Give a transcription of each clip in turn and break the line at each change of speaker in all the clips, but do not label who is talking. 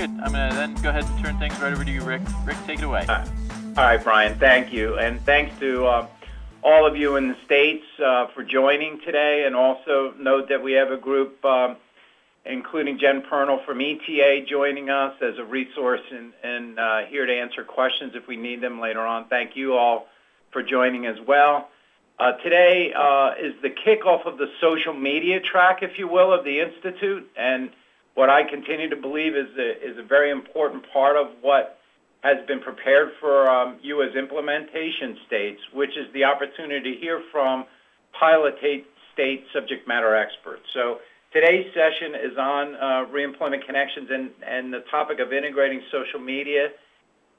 it. I'm going to then go ahead and turn things right over to you, Rick. Rick, take it away.
All right, Brian, thank you. And thanks to all of you in the States for joining today. And also note that we have a group, including Jen Pernell from ETA, joining us as a resource and here to answer questions if we need them later on. Thank you all for joining as well. Today is the kickoff of the social media track, if you will, of the Institute, and what I continue to believe is a very important part of what has been prepared for you as implementation states, which is the opportunity to hear from pilot state subject matter experts. So today's session is on reemployment connections and the topic of integrating social media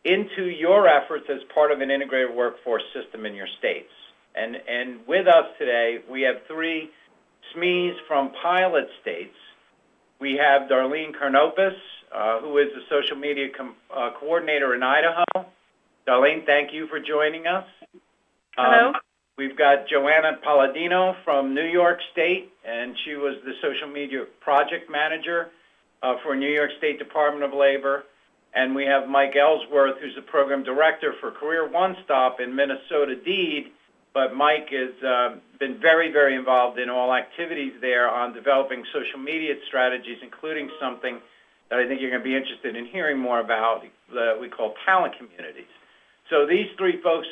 into your efforts as part of an integrated workforce system in your states. And with us today, we have three SMEs from pilot states. We have Darlene Karnopis, who is the social media coordinator in Idaho. Darlene, thank you for joining us.
Hello.
We've got Joanna Palladino from New York State, and she was the social media project manager for New York State Department of Labor. And we have Mike Ellsworth, who's the program director for Career One Stop in Minnesota DEED. But Mike has been very, very involved in all activities there on developing social media strategies, including something that I think you're going to be interested in hearing more about that we call talent communities. So these three folks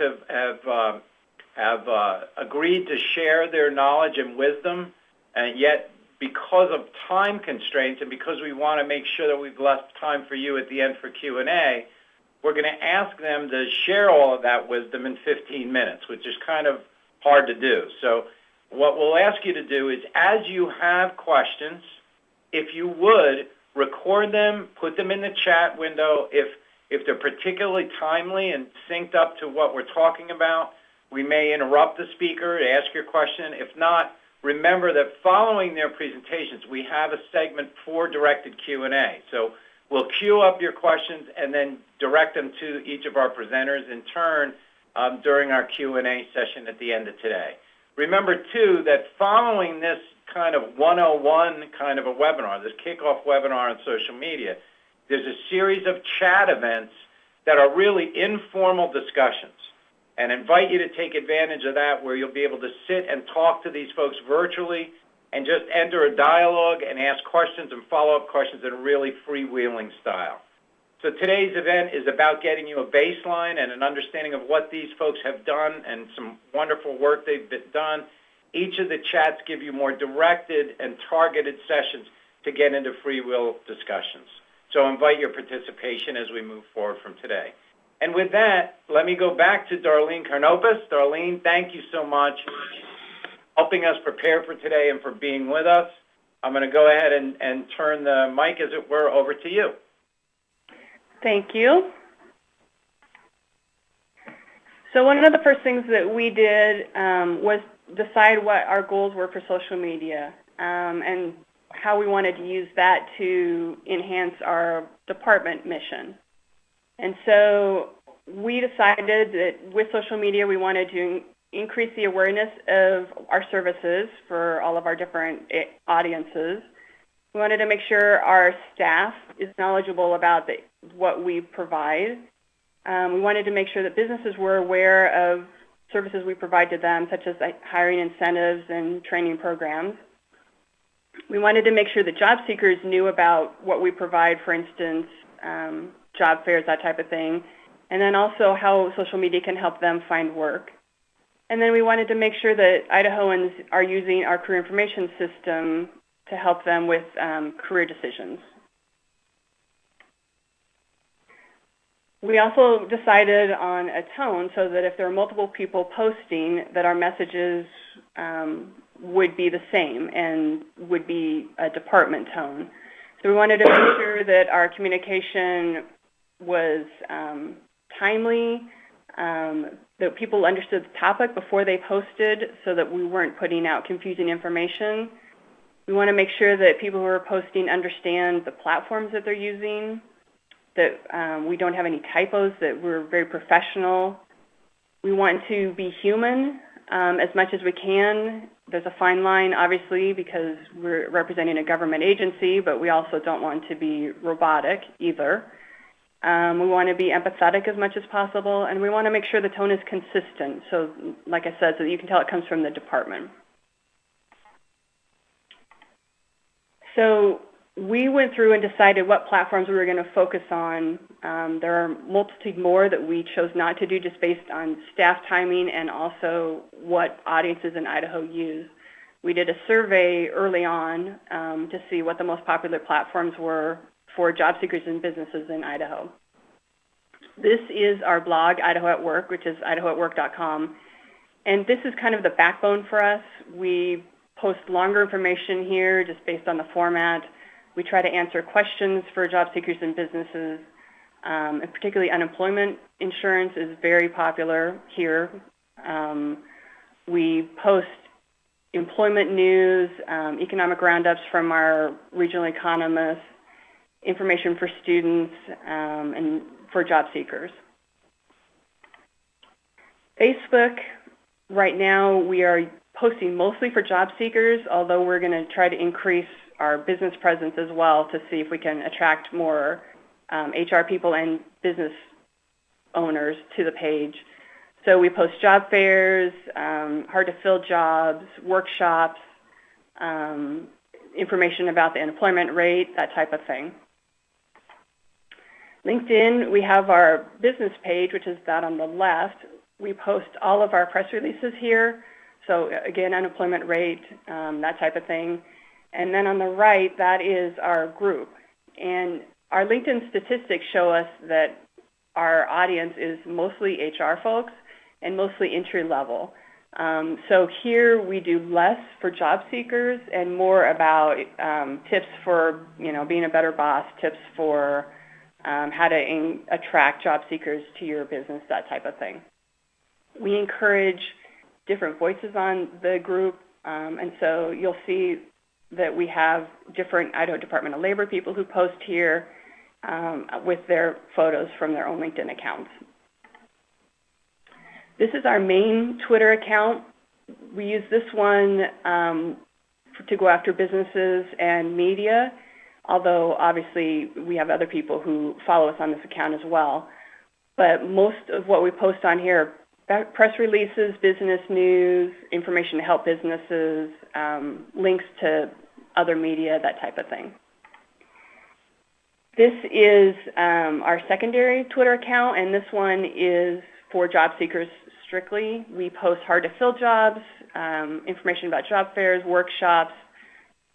have agreed to share their knowledge and wisdom, and yet because of time constraints and because we want to make sure that we've left time for you at the end for Q&A, we're going to ask them to share all of that wisdom in 15 minutes, which is kind of hard to do. So what we'll ask you to do is, as you have questions, if you would, record them, put them in the chat window. If they're particularly timely and synced up to what we're talking about, we may interrupt the speaker to ask your question. If not, remember that following their presentations, we have a segment for directed Q&A. So we'll queue up your questions and then direct them to each of our presenters in turn during our Q&A session at the end of today. Remember, too, that following this kind of 101 kind of a webinar, this kickoff webinar on social media, there's a series of chat events that are really informal discussions, and invite you to take advantage of that, where you'll be able to sit and talk to these folks virtually and just enter a dialogue and ask questions and follow-up questions in a really freewheeling style. So today's event is about getting you a baseline and an understanding of what these folks have done and some wonderful work they've done. Each of the chats give you more directed and targeted sessions to get into freewheel discussions. So invite your participation as we move forward from today. And with that, let me go back to Darlene Karnopis. Darlene, thank you so much for helping us prepare for today and for being with us. I'm going to go ahead and turn the mic, as it were, over to you.
Thank you. So one of the first things that we did was decide what our goals were for social media and how we wanted to use that to enhance our department mission. And so we decided that with social media we wanted to increase the awareness of our services for all of our different audiences. We wanted to make sure our staff is knowledgeable about what we provide. We wanted to make sure that businesses were aware of services we provide to them, such as hiring incentives and training programs. We wanted to make sure that job seekers knew about what we provide, for instance, job fairs, that type of thing, and then also how social media can help them find work. And then we wanted to make sure that Idahoans are using our career information system to help them with career decisions. We also decided on a tone so that if there are multiple people posting, that our messages would be the same and would be a department tone. So we wanted to make sure that our communication was timely, that people understood the topic before they posted so that we weren't putting out confusing information. We want to make sure that people who are posting understand the platforms that they're using, that we don't have any typos, that we're very professional. We want to be human. as much as we can. There's a fine line, obviously, because we're representing a government agency, but we also don't want to be robotic either. We want to be empathetic as much as possible, and we want to make sure the tone is consistent. So, like I said, so that you can tell it comes from the department. So we went through and decided what platforms we were going to focus on. There are multitude more that we chose not to do just based on staff timing and also what audiences in Idaho use. We did a survey early on to see what the most popular platforms were for job seekers and businesses in Idaho. This is our blog, Idaho at Work, which is idahoatwork.com. And this is kind of the backbone for us. We post longer information here just based on the format. We try to answer questions for job seekers and businesses, and particularly unemployment insurance is very popular here. We post employment news, economic roundups from our regional economists, information for students, and for job seekers. Facebook, right now we are posting mostly for job seekers, although we're going to try to increase our business presence as well to see if we can attract more HR people and business owners to the page. So we post job fairs, hard-to-fill jobs, workshops, information about the unemployment rate, that type of thing. LinkedIn, we have our business page, which is that on the left. We post all of our press releases here. So again, unemployment rate, that type of thing. And then on the right, that is our group. And our LinkedIn statistics show us that our audience is mostly HR folks and mostly entry level. So here we do less for job seekers and more about tips for being a better boss, tips for how to attract job seekers to your business, that type of thing. We encourage different voices on the group, and so you'll see that we have different Idaho Department of Labor people who post here with their photos from their own LinkedIn accounts. This is our main Twitter account. We use this one to go after businesses and media, although obviously we have other people who follow us on this account as well. But most of what we post on here are press releases, business news, information to help businesses, links to other media, that type of thing. This is our secondary Twitter account, and this one is for job seekers strictly. We post hard-to-fill jobs, information about job fairs, workshops,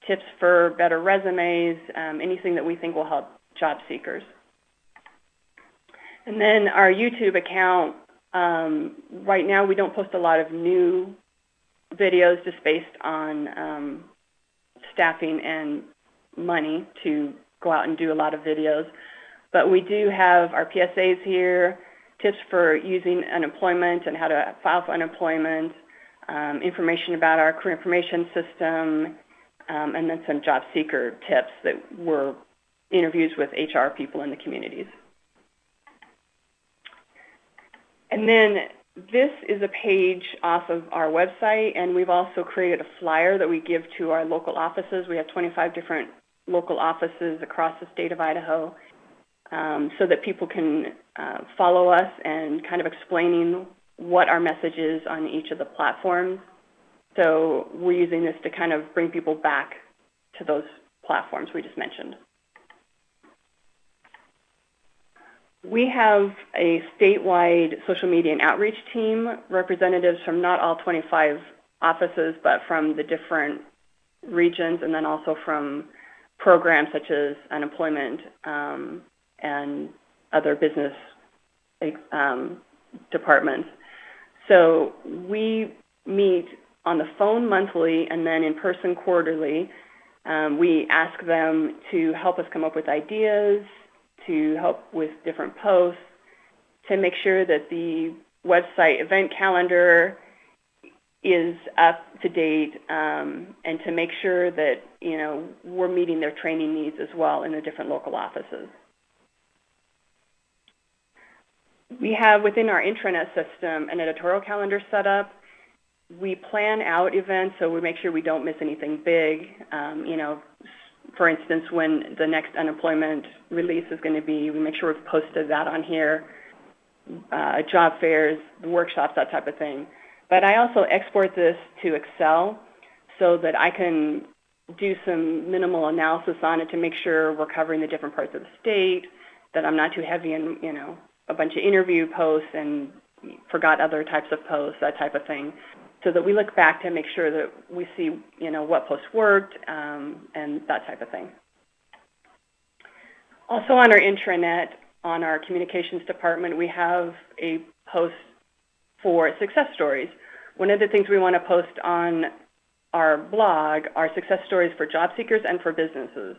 tips for better resumes, anything that we think will help job seekers. And then our YouTube account, right now we don't post a lot of new videos just based on staffing and money to go out and do a lot of videos. But we do have our PSAs here, tips for using unemployment and how to file for unemployment, information about our career information system, and then some job seeker tips that were interviews with HR people in the communities. And then this is a page off of our website, and we've also created a flyer that we give to our local offices. We have 25 different local offices across the state of Idaho, so that people can follow us and kind of explaining what our message is on each of the platforms. So we're using this to kind of bring people back to those platforms we just mentioned. We have a statewide social media and outreach team, representatives from not all 25 offices, but from the different regions, and then also from programs such as unemployment and other business departments. So we meet on the phone monthly and then in person quarterly. We ask them to help us come up with ideas, to help with different posts, to make sure that the website event calendar is up to date, and to make sure that we're meeting their training needs as well in the different local offices. We have within our intranet system an editorial calendar set up. we plan out events, so we make sure we don't miss anything big. For instance, when the next unemployment release is going to be, we make sure we've posted that on here, job fairs, workshops, that type of thing. But I also export this to Excel so that I can do some minimal analysis on it to make sure we're covering the different parts of the state, that I'm not too heavy in, a bunch of interview posts and forgot other types of posts, that type of thing, so that we look back to make sure that we see, what posts worked and that type of thing. Also on our intranet, on our communications department, we have a post for success stories. One of the things we want to post on our blog are success stories for job seekers and for businesses.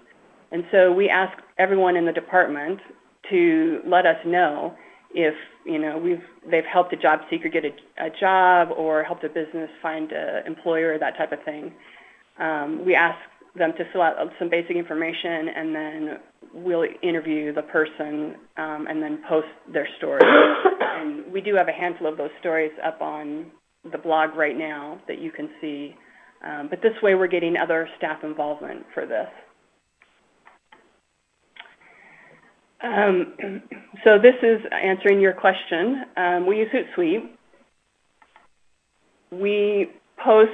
And so we ask everyone in the department to let us know if they've helped a job seeker get a job or helped a business find an employer, that type of thing. We ask them to fill out some basic information, and then we'll interview the person and then post their story. And we do have a handful of those stories up on the blog right now that you can see. But this way we're getting other staff involvement for this. So this is answering your question. We use Hootsuite. We post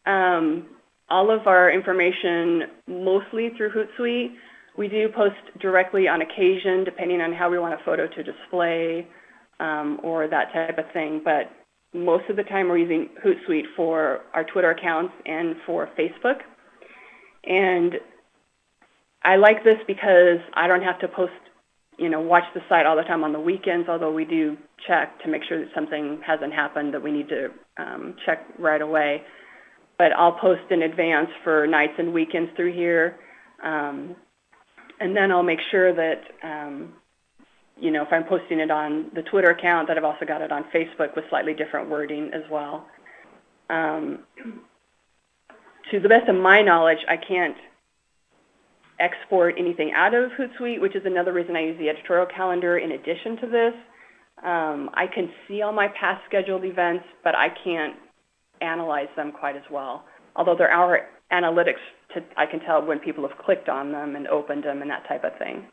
all of our information mostly through Hootsuite. We do post directly on occasion, depending on how we want a photo to display or that type of thing. But most of the time we're using Hootsuite for our Twitter accounts and for Facebook. And I like this because I don't have to post, watch the site all the time on the weekends, although we do check to make sure that something hasn't happened that we need to check right away. But I'll post in advance for nights and weekends through here. And then I'll make sure that, if I'm posting it on the Twitter account, that I've also got it on Facebook with slightly different wording as well. To the best of my knowledge, I can't export anything out of Hootsuite, which is another reason I use the editorial calendar in addition to this. I can see all my past scheduled events, but I can't analyze them quite as well. Although there are analytics, I can tell when people have clicked on them and opened them and that type of thing.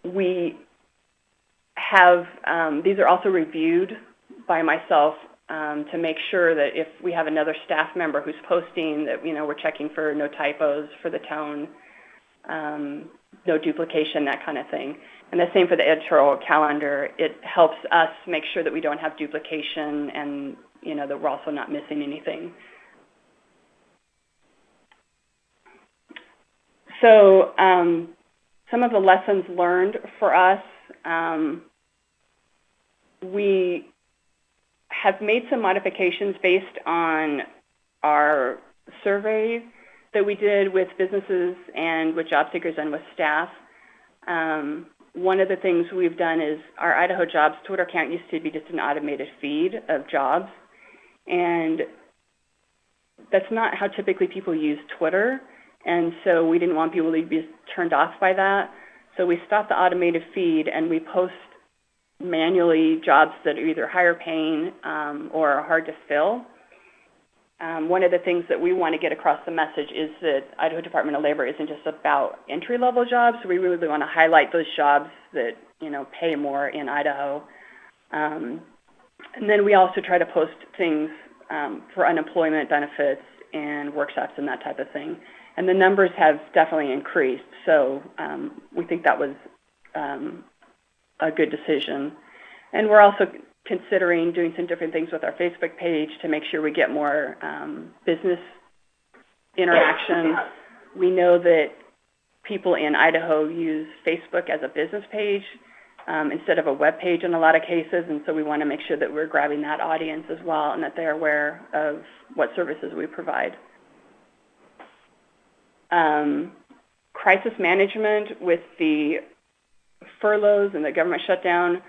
We have, these are also reviewed by myself to make sure that if we have another staff member who's posting that, we're checking for no typos for the tone, no duplication, that kind of thing. And the same for the editorial calendar. It helps us make sure that we don't have duplication and, that we're also not missing anything. So some of the lessons learned for us, we have made some modifications based on our survey that we did with businesses and with job seekers and with staff. One of the things we've done is our Idaho Jobs Twitter account used to be just an automated feed of jobs, and that's not how typically people use Twitter, and so we didn't want people to be turned off by that. So we stopped the automated feed and we post manually jobs that are either higher paying or are hard to fill. One of the things that we want to get across the message is that Idaho Department of Labor isn't just about entry-level jobs. We really want to highlight those jobs that, pay more in Idaho. And then we also try to post things for unemployment benefits and workshops and that type of thing. And the numbers have definitely increased, so we think that was a good decision. And we're also considering doing some different things with our Facebook page to make sure we get more business interaction. We know that people in Idaho use Facebook as a business page instead of a web page in a lot of cases, and so we want to make sure that we're grabbing that audience as well and that they're aware of what services we provide. Crisis management with the furloughs and the government shutdown,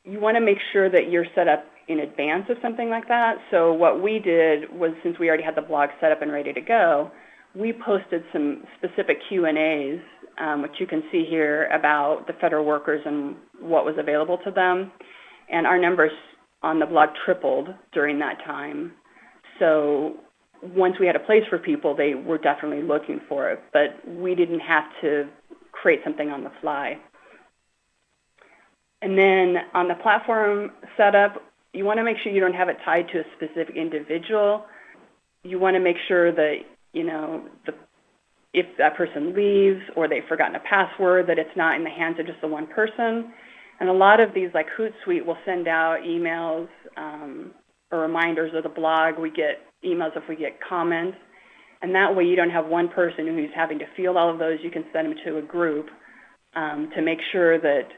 you want to make sure that you're set up in advance of something like that. So what we did was, since we already had the blog set up and ready to go, we posted some specific Q&As, which you can see here, about the federal workers and what was available to them. And our numbers on the blog tripled during that time. So once we had a place for people, they were definitely looking for it, but we didn't have to create something on the fly. And then on the platform setup, you want to make sure you don't have it tied to a specific individual. You want to make sure that, if that person leaves or they've forgotten a password, that it's not in the hands of just the one person. And a lot of these, like Hootsuite, will send out emails or reminders of the blog. We get emails if we get comments. And that way you don't have one person who's having to field all of those. You can send them to a group to make sure that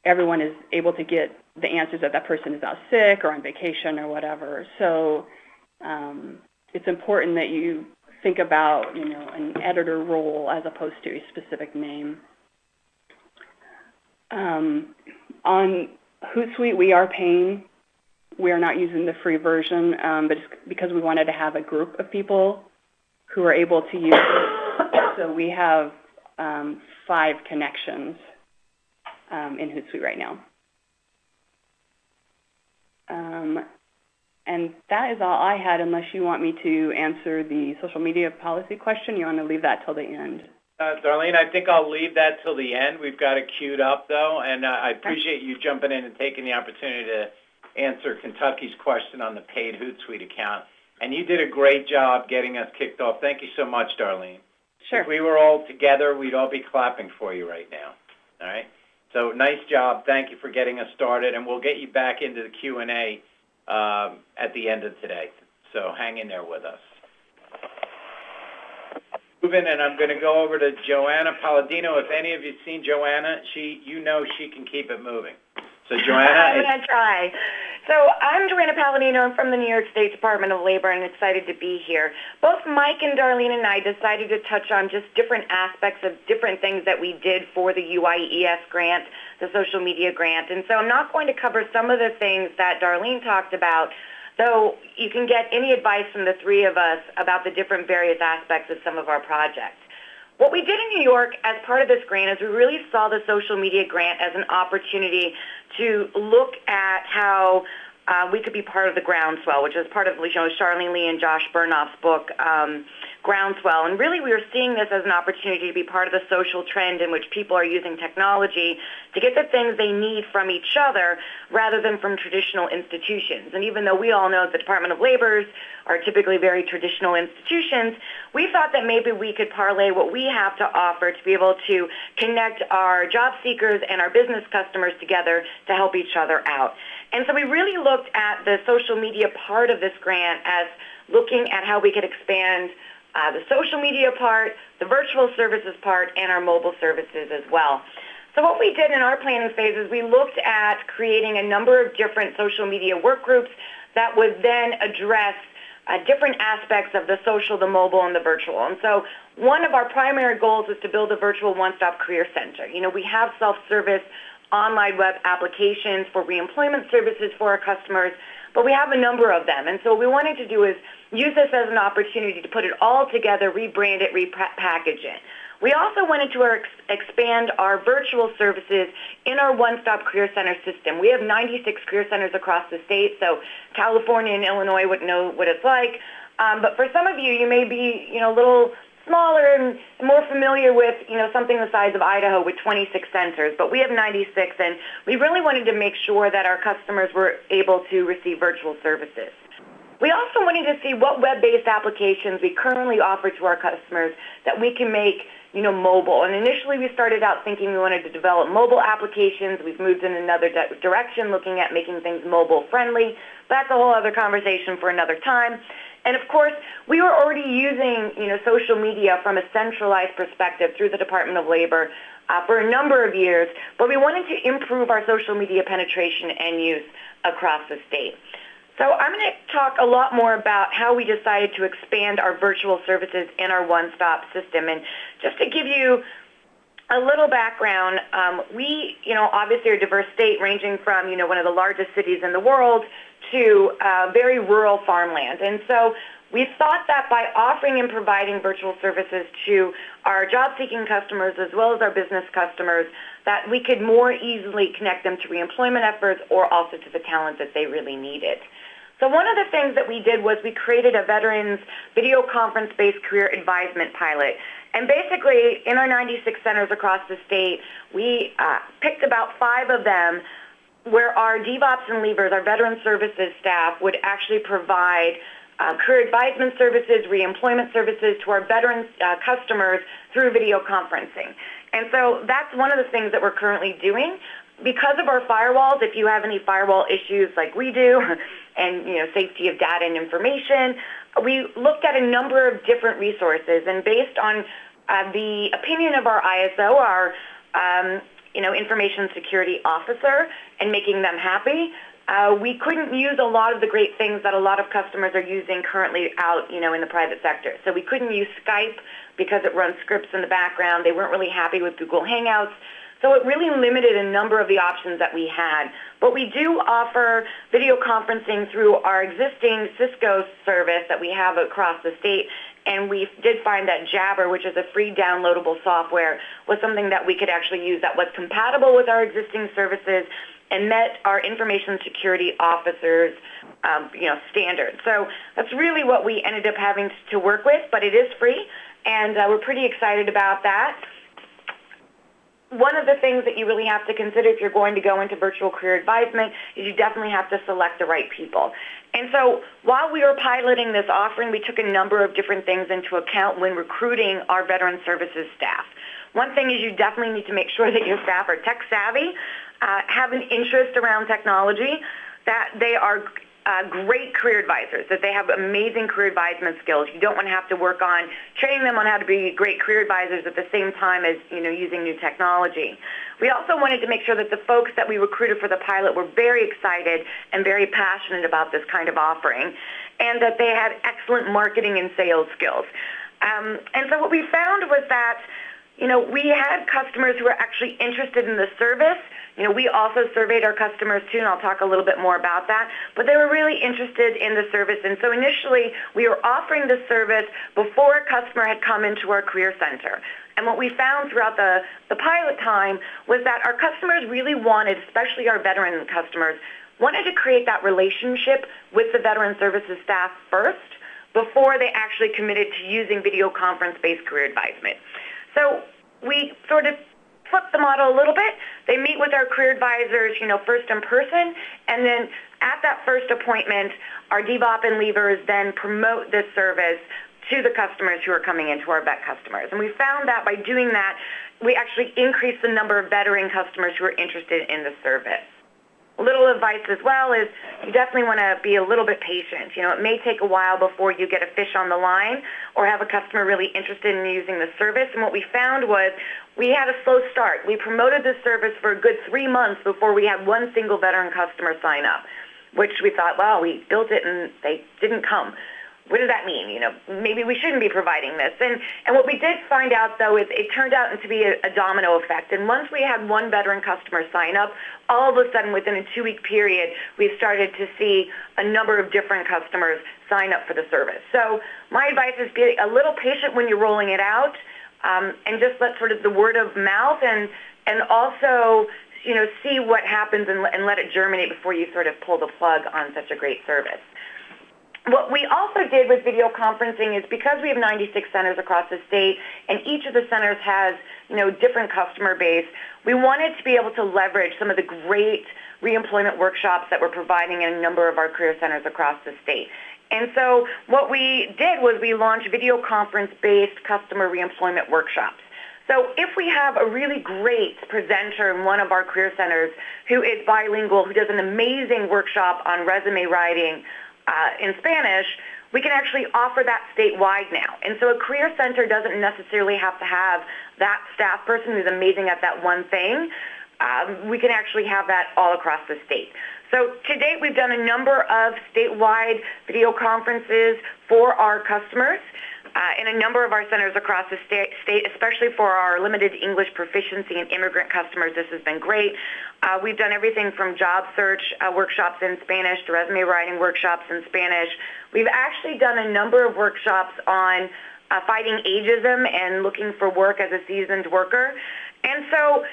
everyone is able to get the answers that that person is out sick or on vacation or whatever. So it's important that you think about, an editor role as opposed to a specific name. On Hootsuite, we are paying. We are not using the free version, but it's because we wanted to have a group of people who are able to use it. So we have 5 connections in Hootsuite right now. And that is all I had, unless you want me to answer the social media policy question. You want to leave that till the end?
Darlene, I think I'll leave that till the end. We've got it queued up, though, and I appreciate you jumping in and taking the opportunity to answer Kentucky's question on the paid Hootsuite account. And you did a great job getting us kicked off. Thank you so much, Darlene.
Sure.
If we were all together, we'd all be clapping for you right now. All right? So nice job. Thank you for getting us started, and we'll get you back into the Q&A at the end of today. So hang in there with us. Moving, and I'm going to go over to Joanna Palladino. If any of you have seen Joanna, she can keep it moving. So Joanna,
I'm going to try. So I'm Joanna Palladino. I'm from the New York State Department of Labor, and I'm excited to be here. Both Mike and Darlene and I decided to touch on just different aspects of different things that we did for the UIES grant, the social media grant. And so I'm not going to cover some of the things that Darlene talked about, though you can get any advice from the 3 of us about the different various aspects of some of our projects. What we did in New York as part of this grant is we really saw the social media grant as an opportunity to look at how we could be part of the groundswell, which is part of Charlene Lee and Josh Bernoff's book, Groundswell. And really we were seeing this as an opportunity to be part of the social trend in which people are using technology to get the things they need from each other rather than from traditional institutions. And even though we all know the Department of Labor are typically very traditional institutions, we thought that maybe we could parlay what we have to offer to be able to connect our job seekers and our business customers together to help each other out. And so we really looked at the social media part of this grant as looking at how we could expand the social media part, the virtual services part, and our mobile services as well. So what we did in our planning phase is we looked at creating a number of different social media work groups that would then address different aspects of the social, the mobile, and the virtual. And so one of our primary goals is to build a virtual one-stop career center. We have self-service online web applications for reemployment services for our customers, but we have a number of them. And so what we wanted to do is use this as an opportunity to put it all together, rebrand it, repackage it. We also wanted to expand our virtual services in our one-stop career center system. We have 96 career centers across the state, so California and Illinois would know what it's like. But for some of you, you may be, a little smaller and more familiar with, something the size of Idaho with 26 centers. But we have 96, and we really wanted to make sure that our customers were able to receive virtual services. We also wanted to see what web-based applications we currently offer to our customers that we can make, mobile. And initially we started out thinking we wanted to develop mobile applications. We've moved in another direction, looking at making things mobile friendly. That's a whole other conversation for another time. And of course, we were already using, social media from a centralized perspective through the Department of Labor for a number of years, but we wanted to improve our social media penetration and use across the state. So I'm going to talk a lot more about how we decided to expand our virtual services in our one-stop system. And just to give you a little background, we, obviously are a diverse state ranging from, one of the largest cities in the world to very rural farmland. And so We thought that by offering and providing virtual services to our job-seeking customers as well as our business customers, that we could more easily connect them to reemployment efforts or also to the talent that they really needed. So one of the things that we did was we created a veterans video conference-based career advisement pilot. And basically, in our 96 centers across the state, we picked about 5 of them where our DevOps and leavers, our veteran services staff, would actually provide career advisement services, reemployment services to our veteran customers through video conferencing. And so that's one of the things that we're currently doing. Because of our firewalls, if you have any firewall issues like we do, and safety of data and information, we looked at a number of different resources, and based on the opinion of our ISO, our information security officer, and making them happy, we couldn't use a lot of the great things that a lot of customers are using currently out, in the private sector. So we couldn't use Skype because it runs scripts in the background. They weren't really happy with Google Hangouts. So it really limited a number of the options that we had. But we do offer video conferencing through our existing Cisco service that we have across the state. And we did find that Jabber, which is a free downloadable software, was something that we could actually use that was compatible with our existing services and met our information security officers, standards. So that's really what we ended up having to work with, but it is free, and we're pretty excited about that. One of the things that you really have to consider if you're going to go into virtual career advisement is you definitely have to select the right people. And so while we were piloting this offering, we took a number of different things into account when recruiting our veteran services staff. One thing is you definitely need to make sure that your staff are tech savvy, have an interest around technology, that they are great career advisors, that they have amazing career advisement skills. You don't want to have to work on training them on how to be great career advisors at the same time as using new technology. We also wanted to make sure that the folks that we recruited for the pilot were very excited and very passionate about this kind of offering, and that they had excellent marketing and sales skills. And so what we found was that we had customers who were actually interested in the service. We also surveyed our customers too, and I'll talk a little bit more about that. But they were really interested in the service. And so initially, we were offering the service before a customer had come into our career center. And what we found throughout the pilot time was that our customers really wanted, especially our veteran customers, wanted to create that relationship with the veteran services staff first before they actually committed to using video conference-based career advisement. So we sort of flipped the model a little bit. They meet with our career advisors, first in person, and then at that first appointment, our DevOps and leavers then promote this service to the customers who are coming into our vet customers. And we found that by doing that, we actually increased the number of veteran customers who are interested in the service. A little advice as well is you definitely want to be a little bit patient. It may take a while before you get a fish on the line or have a customer really interested in using the service. And what we found was we had a slow start. We promoted this service for a good 3 months before we had one single veteran customer sign up, which we thought, wow, we built it and they didn't come. What does that mean? Maybe we shouldn't be providing this. And what we did find out, though, is it turned out to be a domino effect. And once we had one veteran customer sign up, all of a sudden, within a 2-week period, we started to see a number of different customers sign up for the service. So my advice is be a little patient when you're rolling it out, and just let sort of the word of mouth and also see what happens and let it germinate before you sort of pull the plug on such a great service. What we also did with video conferencing is because we have 96 centers across the state and each of the centers has, different customer base, we wanted to be able to leverage some of the great reemployment workshops that we're providing in a number of our career centers across the state. And so what we did was we launched video conference-based customer reemployment workshops. So if we have a really great presenter in one of our career centers who is bilingual, who does an amazing workshop on resume writing, in Spanish, we can actually offer that statewide now. And so a career center doesn't necessarily have to have that staff person who's amazing at that one thing. We can actually have that all across the state. So to date, we've done a number of statewide video conferences for our customers. in a number of our centers across the state, especially for our limited English proficiency and immigrant customers. This has been great. We've done everything from job search workshops in Spanish to resume writing workshops in Spanish. We've actually done a number of workshops on fighting ageism and looking for work as a seasoned worker. And so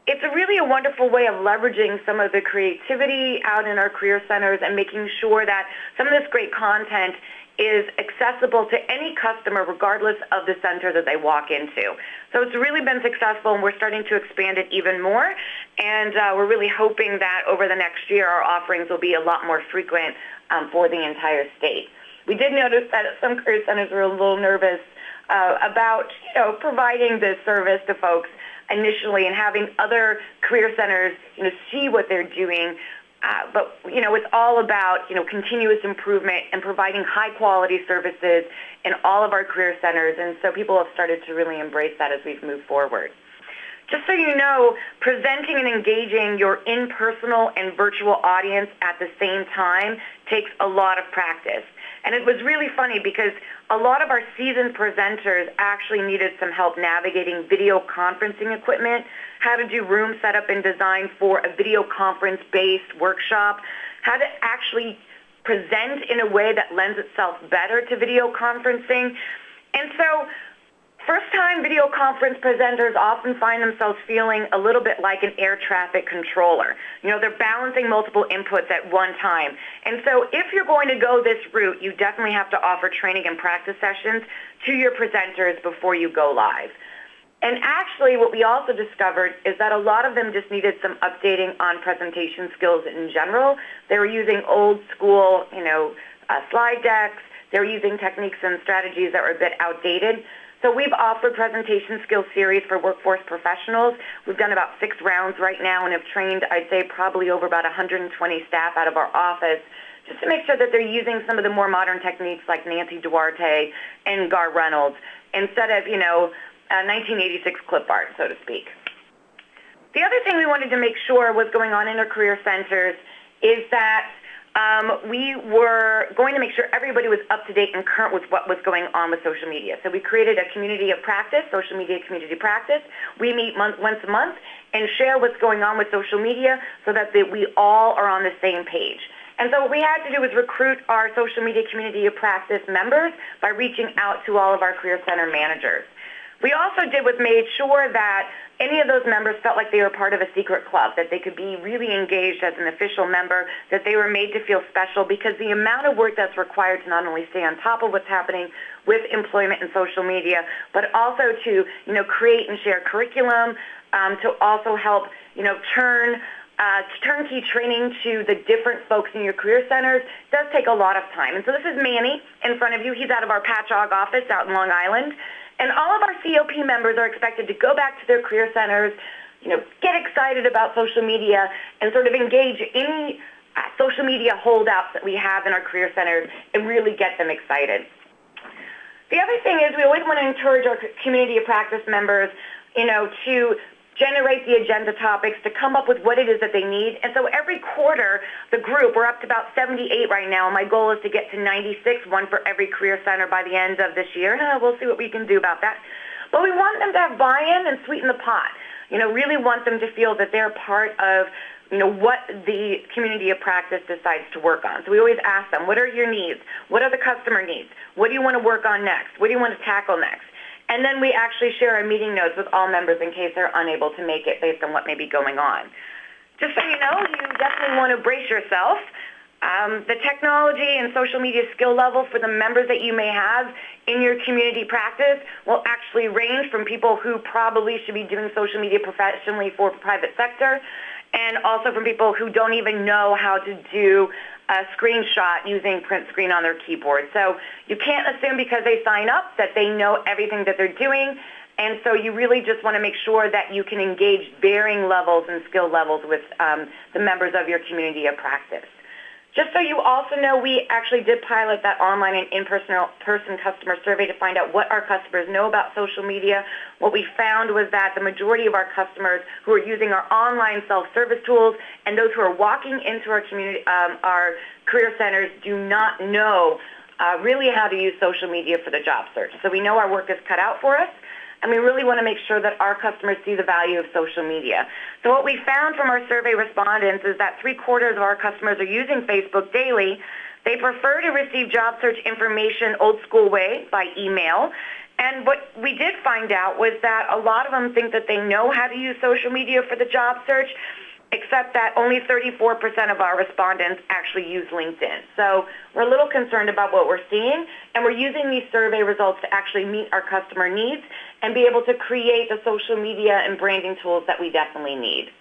it's really a wonderful way of leveraging some of the creativity out in our career centers and making sure that some of this great content is accessible to any customer regardless of the center that they walk into. So it's really been successful, and we're starting to expand it even more. And we're really hoping that over the next year our offerings will be a lot more frequent for the entire state. We did notice that some career centers were a little nervous about providing this service to folks initially and having other career centers see what they're doing. But it's all about continuous improvement and providing high quality services in all of our career centers, and so people have started to really embrace that as we've moved forward. Just so you know, presenting and engaging your in-personal and virtual audience at the same time takes a lot of practice. And it was really funny because a lot of our seasoned presenters actually needed some help navigating video conferencing equipment, how to do room setup and design for a video conference-based workshop, how to actually present in a way that lends itself better to video conferencing. And so first-time video conference presenters often find themselves feeling a little bit like an air traffic controller. They're balancing multiple inputs at one time. And so if you're going to go this route, you definitely have to offer training and practice sessions to your presenters before you go live. And actually what we also discovered is that a lot of them just needed some updating on presentation skills in general. They were using old school, slide decks. They were using techniques and strategies that were a bit outdated. So we've offered presentation skills series for workforce professionals. We've done about 6 rounds right now and have trained, I'd say, probably over about 120 staff out of our office just to make sure that they're using some of the more modern techniques like Nancy Duarte and Gar Reynolds instead of, 1986 clip art, so to speak. The other thing we wanted to make sure was going on in our career centers is that we were going to make sure everybody was up to date and current with what was going on with social media. So we created a community of practice, social media community practice. We meet once a month and share what's going on with social media so that we all are on the same page. And so what we had to do was recruit our social media community of practice members by reaching out to all of our career center managers. We also did was made sure that any of those members felt like they were part of a secret club, that they could be really engaged as an official member, that they were made to feel special, because the amount of work that's required to not only stay on top of what's happening with employment and social media, but also to, create and share curriculum, to also help, turnkey training to the different folks in your career centers does take a lot of time. And so this is Manny in front of you. He's out of our Patchogue office out in Long Island. And all of our COP members are expected to go back to their career centers, get excited about social media and sort of engage any social media holdouts that we have in our career centers and really get them excited. The other thing is we always want to encourage our community of practice members, to generate the agenda topics, to come up with what it is that they need. And so every quarter, the group, we're up to about 78 right now. My goal is to get to 96, one for every career center by the end of this year. We'll see what we can do about that. But we want them to have buy-in and sweeten the pot. Really want them to feel that they're part of, what the community of practice decides to work on. So we always ask them, what are your needs? What are the customer needs? What do you want to work on next? What do you want to tackle next? And then we actually share our meeting notes with all members in case they're unable to make it based on what may be going on. Just so you know, you definitely want to brace yourself. The technology and social media skill level for the members that you may have in your community practice will actually range from people who probably should be doing social media professionally for private sector, and also from people who don't even know how to do a screenshot using print screen on their keyboard. So you can't assume because they sign up that they know everything that they're doing, and so you really just want to make sure that you can engage varying levels and skill levels with the members of your community of practice. Just so you also know, we actually did pilot that online and in-person customer survey to find out what our customers know about social media. What we found was that the majority of our customers who are using our online self-service tools and those who are walking into our community, our career centers, do not know really how to use social media for the job search. So we know our work is cut out for us, and we really want to make sure that our customers see the value of social media. So what we found from our survey respondents is that 3/4 of our customers are using Facebook daily. They prefer to receive job search information old school way by email. And what we did find out was that a lot of them think that they know how to use social media for the job search, except that only 34% of our respondents actually use LinkedIn. So we're a little concerned about what we're seeing, and we're using these survey results to actually meet our customer needs and be able to create the social media and branding tools that we definitely need.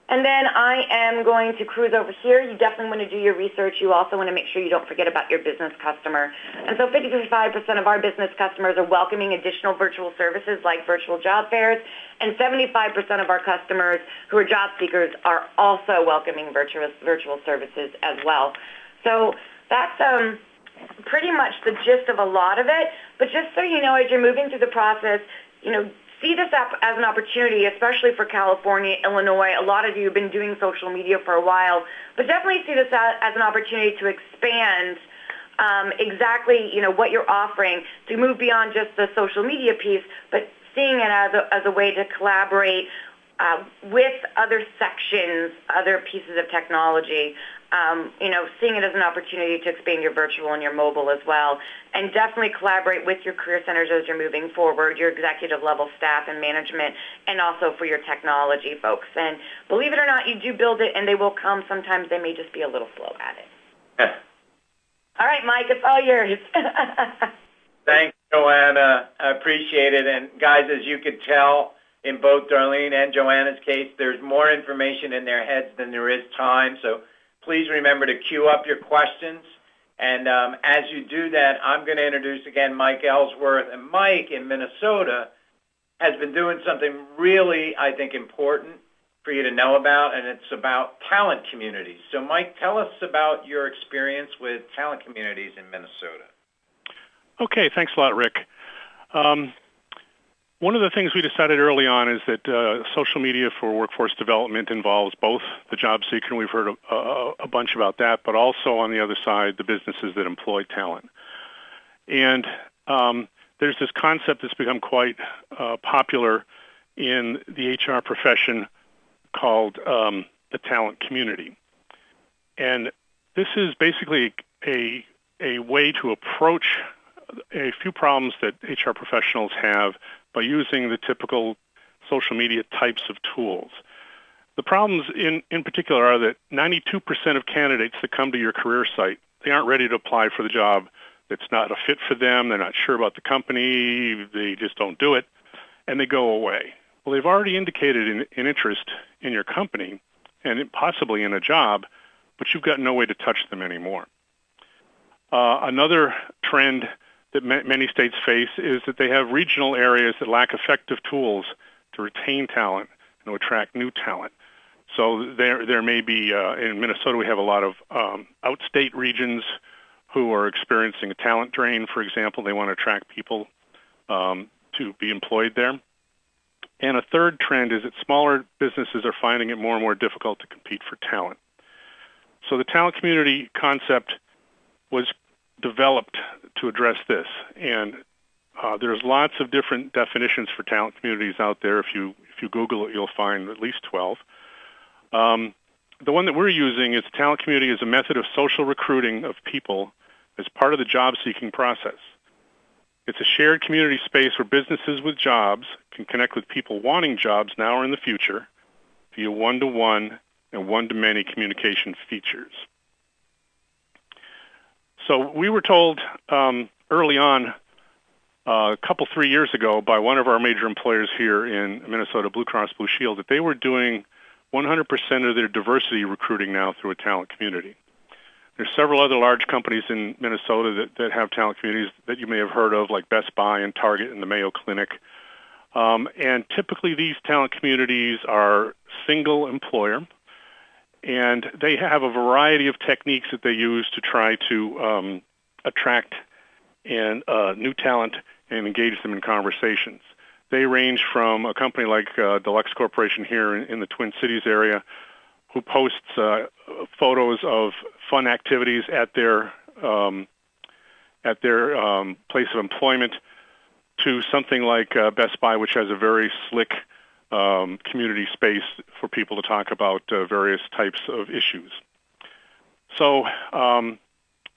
And then I am going to cruise over here. You definitely want to do your research. You also want to make sure you don't forget about your business customer. And so 55% of our business customers are welcoming additional virtual services like virtual job fairs, and 75% of our customers who are job seekers are also welcoming virtual services as well. So that's pretty much the gist of a lot of it. But just so you know, as you're moving through the process, see this as an opportunity, especially for California, Illinois. A lot of you have been doing social media for a while, but definitely see this as an opportunity to expand exactly, what you're offering, to move beyond just the social media piece, but seeing it as a way to collaborate with other sections, other pieces of technology. Seeing it as an opportunity to expand your virtual and your mobile as well, and definitely collaborate with your career centers as you're moving forward, your executive level staff and management, and also for your technology folks. And believe it or not, you do build it and they will come. Sometimes they may just be a little slow at it. All right, Mike, it's all yours.
Thanks, Joanna. I appreciate it. And guys, as you could tell, in both Darlene and Joanna's case, there's more information in their heads than there is time. So please remember to queue up your questions. And as you do that, I'm going to introduce again Mike Ellsworth. And Mike in Minnesota has been doing something really, I think, important for you to know about, and it's about talent communities. So Mike, tell us about your experience with talent communities in Minnesota.
Okay, thanks a lot, Rick. One of the things we decided early on is that social media for workforce development involves both the job seeker, and we've heard a bunch about that, but also on the other side, the businesses that employ talent. And there's this concept that's become quite popular in the HR profession called the talent community. And this is basically a way to approach a few problems that HR professionals have by using the typical social media types of tools. The problems in particular are that 92% of candidates that come to your career site, they aren't ready to apply for the job. It's not a fit for them. They're not sure about the company. They just don't do it, and they go away. Well, they've already indicated an interest in your company and possibly in a job, but you've got no way to touch them anymore. Another trend that many states face is that they have regional areas that lack effective tools to retain talent and to attract new talent. So there may be, in Minnesota, we have a lot of outstate regions who are experiencing a talent drain, for example. They want to attract people to be employed there. And a third trend is that smaller businesses are finding it more and more difficult to compete for talent. So the talent community concept was developed to address this, and there's lots of different definitions for talent communities out there. If you Google it, you'll find at least 12. The one that we're using is the talent community as a method of social recruiting of people as part of the job-seeking process. It's a shared community space where businesses with jobs can connect with people wanting jobs now or in the future via one-to-one and one-to-many communication features. So we were told early on, a couple, 3 years ago, by one of our major employers here in Minnesota, Blue Cross Blue Shield, that they were doing 100% of their diversity recruiting now through a talent community. There's several other large companies in Minnesota that have talent communities that you may have heard of, like Best Buy and Target and the Mayo Clinic. And typically these talent communities are single employer, and they have a variety of techniques that they use to try to attract new talent and engage them in conversations. They range from a company like Deluxe Corporation here in the Twin Cities area, who posts photos of fun activities at their at their place of employment to something like Best Buy, which has a very slick community space for people to talk about various types of issues. So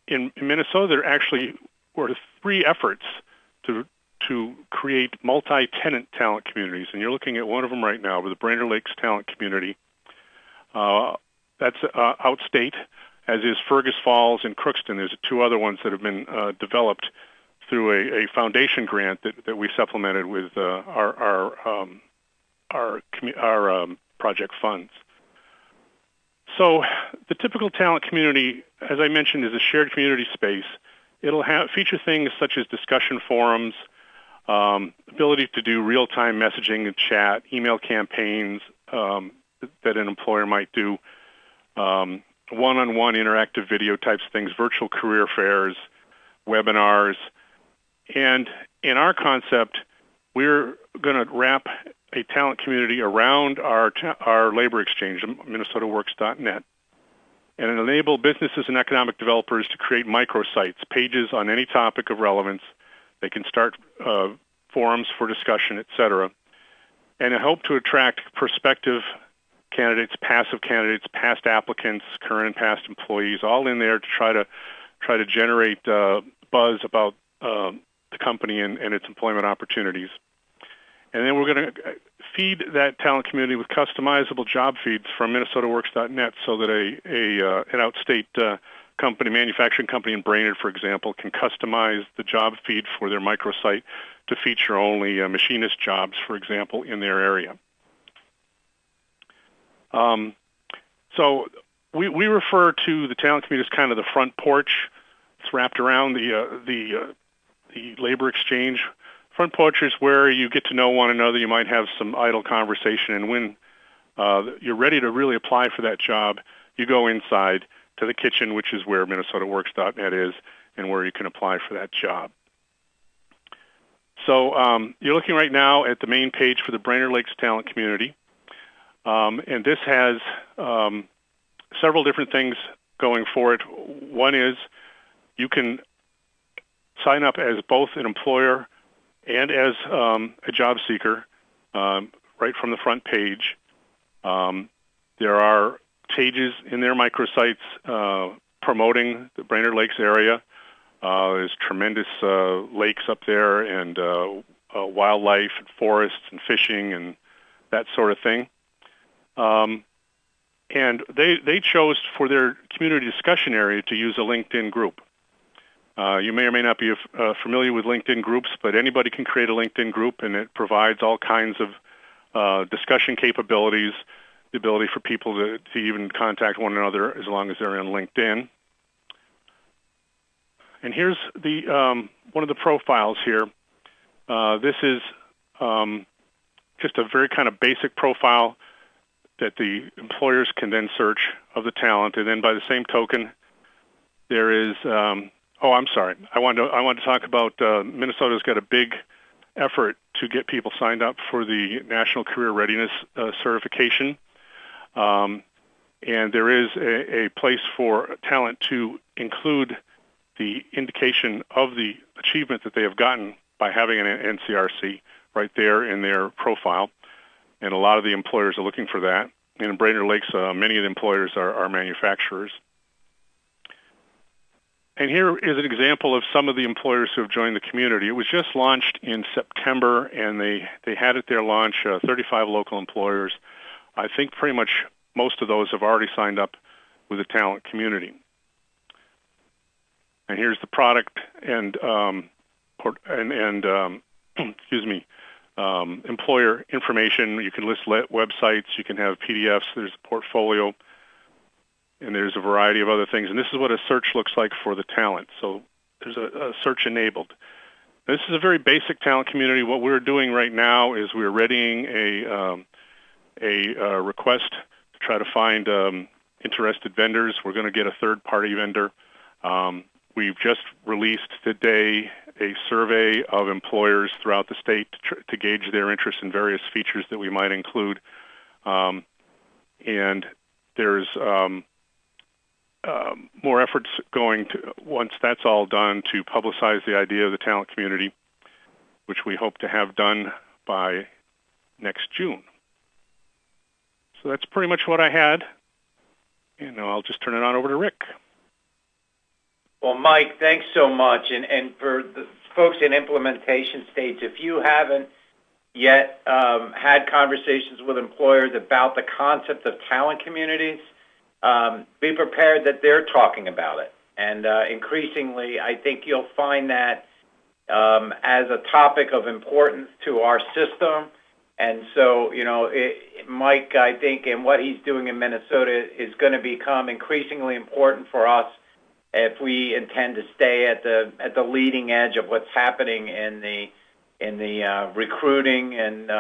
in Minnesota, there actually were 3 efforts to create multi-tenant talent communities, and you're looking at one of them right now with the Brainerd Lakes Talent Community. That's outstate, as is Fergus Falls and Crookston. There's 2 other ones that have been developed through a foundation grant that we supplemented with our project funds. So the typical talent community, as I mentioned, is a shared community space. It'll feature things such as discussion forums, ability to do real-time messaging and chat, email campaigns that an employer might do, one-on-one interactive video types of things, virtual career fairs, webinars. And in our concept, we're going to wrap a talent community around our labor exchange, MinnesotaWorks.net, and enable businesses and economic developers to create microsites, pages on any topic of relevance. They can start forums for discussion, etc., and I hope to attract prospective candidates, passive candidates, past applicants, current and past employees, all in there to try to generate buzz about the company and its employment opportunities. And then we're going to feed that talent community with customizable job feeds from MinnesotaWorks.net so that an outstate company, manufacturing company in Brainerd, for example, can customize the job feed for their microsite to feature only machinist jobs, for example, in their area. So we refer to the talent community as kind of the front porch. It's wrapped around the labor exchange. Front porch is where you get to know one another. You might have some idle conversation, and when you're ready to really apply for that job, you go inside to the kitchen, which is where MinnesotaWorks.net is, and where you can apply for that job. So you're looking right now at the main page for the Brainerd Lakes Talent Community, and this has several different things going for it. One is you can sign up as both an employer and as a job seeker right from the front page. There are pages in their microsites promoting the Brainerd Lakes area. There's tremendous lakes up there and wildlife and forests and fishing and that sort of thing. And they chose for their community discussion area to use a LinkedIn group. You may or may not be familiar with LinkedIn groups, but anybody can create a LinkedIn group, and it provides all kinds of discussion capabilities, the ability for people to even contact one another as long as they're on LinkedIn. And here's one of the profiles here. This is just a very kind of basic profile that the employers can then search of the talent, and then by the same token, there is. I'm sorry. I want to talk about Minnesota's got a big effort to get people signed up for the National Career Readiness Certification, and there is a place for talent to include the indication of the achievement that they have gotten by having an NCRC right there in their profile, and a lot of the employers are looking for that. And in Brainerd Lakes, many of the employers are manufacturers. And here is an example of some of the employers who have joined the community. It was just launched in September, and they had at their launch 35 local employers. I think pretty much most of those have already signed up with the talent community. And here's the product and employer information. You can list websites. You can have PDFs. There's a portfolio. And there's a variety of other things. And this is what a search looks like for the talent. So there's a search enabled. This is a very basic talent community. What we're doing right now is we're readying a request to try to find interested vendors. We're going to get a third-party vendor. We've just released today a survey of employers throughout the state to gauge their interest in various features that we might include. And there's more efforts going to, once that's all done, to publicize the idea of the talent community, which we hope to have done by next June. So that's pretty much what I had, and now I'll just turn it on over to Rick.
Well, Mike, thanks so much. And for the folks in implementation states, if you haven't yet had conversations with employers about the concept of talent communities, be prepared that they're talking about it. And increasingly, I think you'll find that as a topic of importance to our system. And so, Mike, I think, and what he's doing in Minnesota is going to become increasingly important for us if we intend to stay at the leading edge of what's happening in the recruiting and